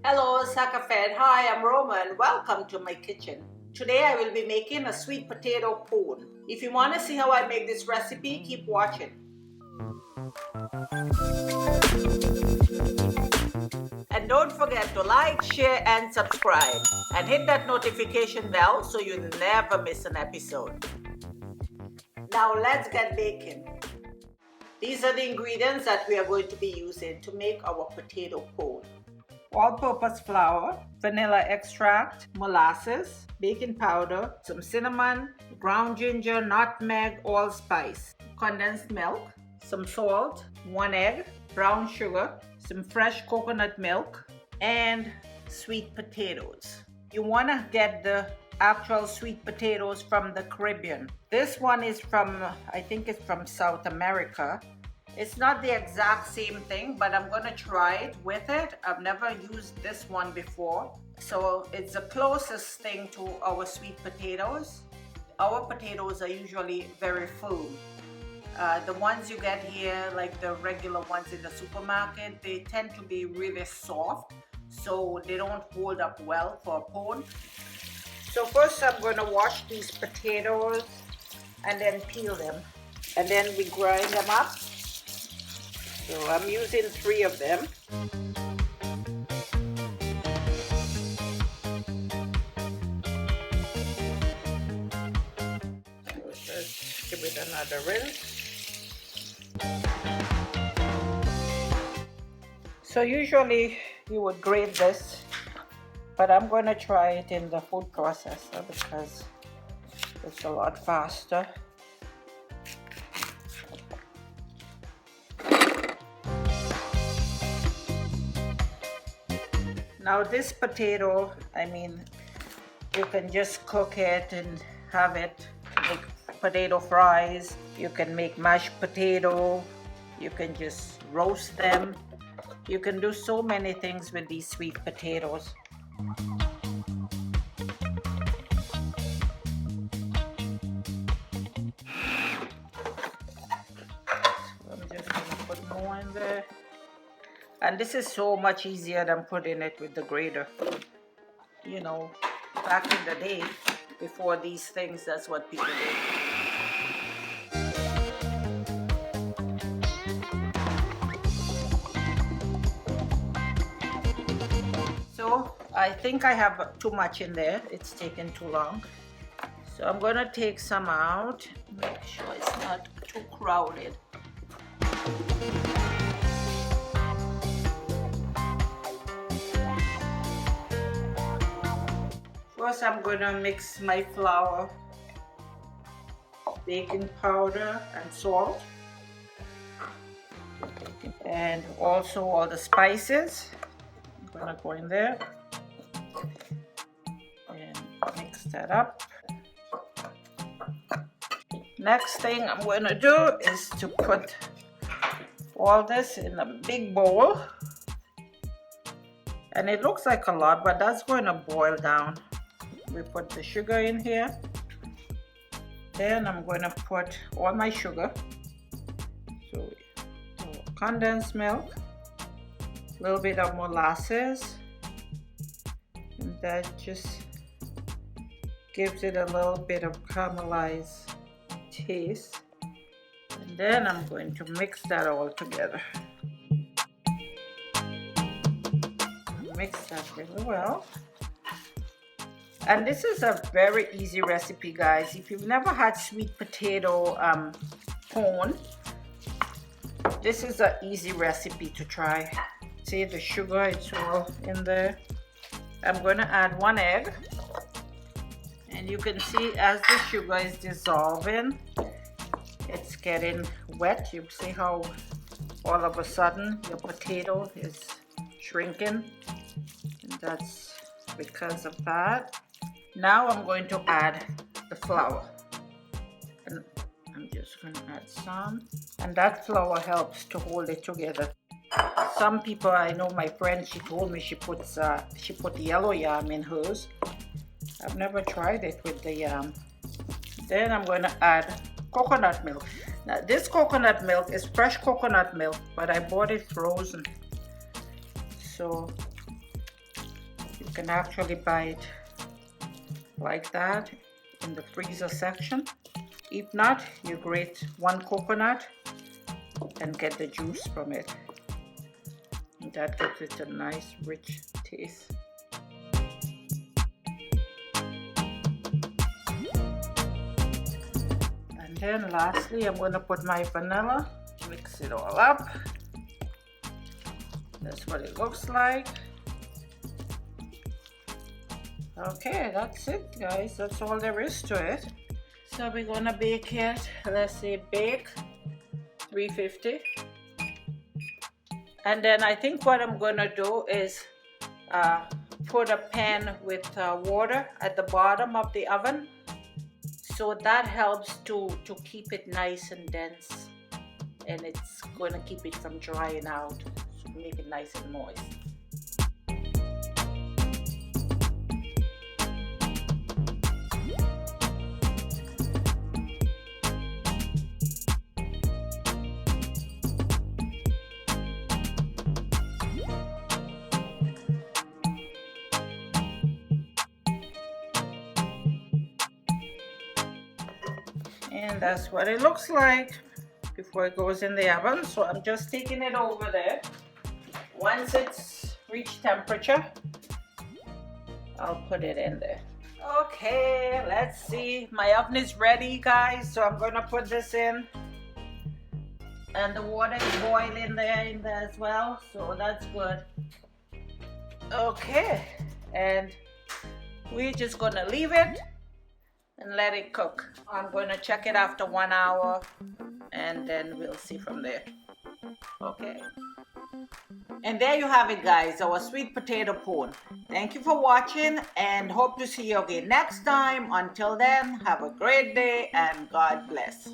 Hello, SakaFed. Hi, I'm Roman. Welcome to my kitchen. Today I will be making a sweet potato pone. If you want to see how I make this recipe, keep watching. And don't forget to like, share, and subscribe. And hit that notification bell so you never miss an episode. Now let's get baking. These are the ingredients that we are going to be using to make our potato pone. All-purpose flour, vanilla extract, molasses, baking powder, some cinnamon, ground ginger, nutmeg, allspice, condensed milk, some salt, 1 egg, brown sugar, some fresh coconut milk, and sweet potatoes. You want to get the actual sweet potatoes from the Caribbean. This one is from, I think it's from South America. It's not the exact same thing, but I'm gonna try it with it. I've never used this one before. So it's the closest thing to our sweet potatoes. Our potatoes are usually very full. The ones you get here, like the regular ones in the supermarket, they tend to be really soft, so they don't hold up well for a pone. So first I'm gonna wash these potatoes and then peel them. And then we grind them up. So I'm using 3 of them. So let's give it another rinse. So usually you would grate this, but I'm going to try it in the food processor because it's a lot faster. Now this potato, you can just cook it and have it make potato fries. You can make mashed potato. You can just roast them. You can do so many things with these sweet potatoes. So I'm just gonna put more in there. And this is so much easier than putting it with the grater. You know, back in the day, before these things, that's what people did. So I think I have too much in there. It's taken too long. So I'm gonna take some out, make sure it's not too crowded. First, I'm going to mix my flour, baking powder, and salt, and also all the spices. I'm going to go in there and mix that up. Next thing I'm going to do is to put all this in a big bowl. And it looks like a lot, but that's going to boil down. We put the sugar in here. Then I'm going to put all my sugar. So condensed milk, a little bit of molasses, and that just gives it a little bit of caramelized taste. And then I'm going to mix that all together. Mix that really well. And this is a very easy recipe, guys. If you've never had sweet potato pone, this is an easy recipe to try. See the sugar, it's all in there. I'm going to add 1 egg. And you can see as the sugar is dissolving, it's getting wet. You see how all of a sudden your potato is shrinking. And that's because of that. Now I'm going to add the flour, and I'm just going to add some, and that flour helps to hold it together. Some people, I know my friend, she told me she put yellow yam in hers. I've never tried it with the yam. Then I'm going to add coconut milk. Now this coconut milk is fresh coconut milk, but I bought it frozen. So You can actually buy it like that in the freezer section. If not, you grate one coconut and get the juice from it. And that gives it a nice rich taste. And then lastly, I'm going to put my vanilla, mix it all up. That's what it looks like. Okay, that's it, guys. That's all there is to it. So we're gonna bake it. Let's say bake 350. And then I think what I'm gonna do is put a pan with water at the bottom of the oven. So that helps to keep it nice and dense. And it's gonna keep it from drying out. So make it nice and moist. And that's what it looks like before it goes in the oven. So I'm just taking it over there. Once it's reached temperature, I'll put it in there. Okay, let's see. My oven is ready, guys. So I'm gonna put this in. And the water is boiling there in there as well. So that's good. Okay, and we're just gonna leave it and let it cook. I'm going to check it after 1 hour and then we'll see from there. Okay. And there you have it, guys, our sweet potato pone. Thank you for watching and hope to see you again next time. Until then, have a great day and God bless.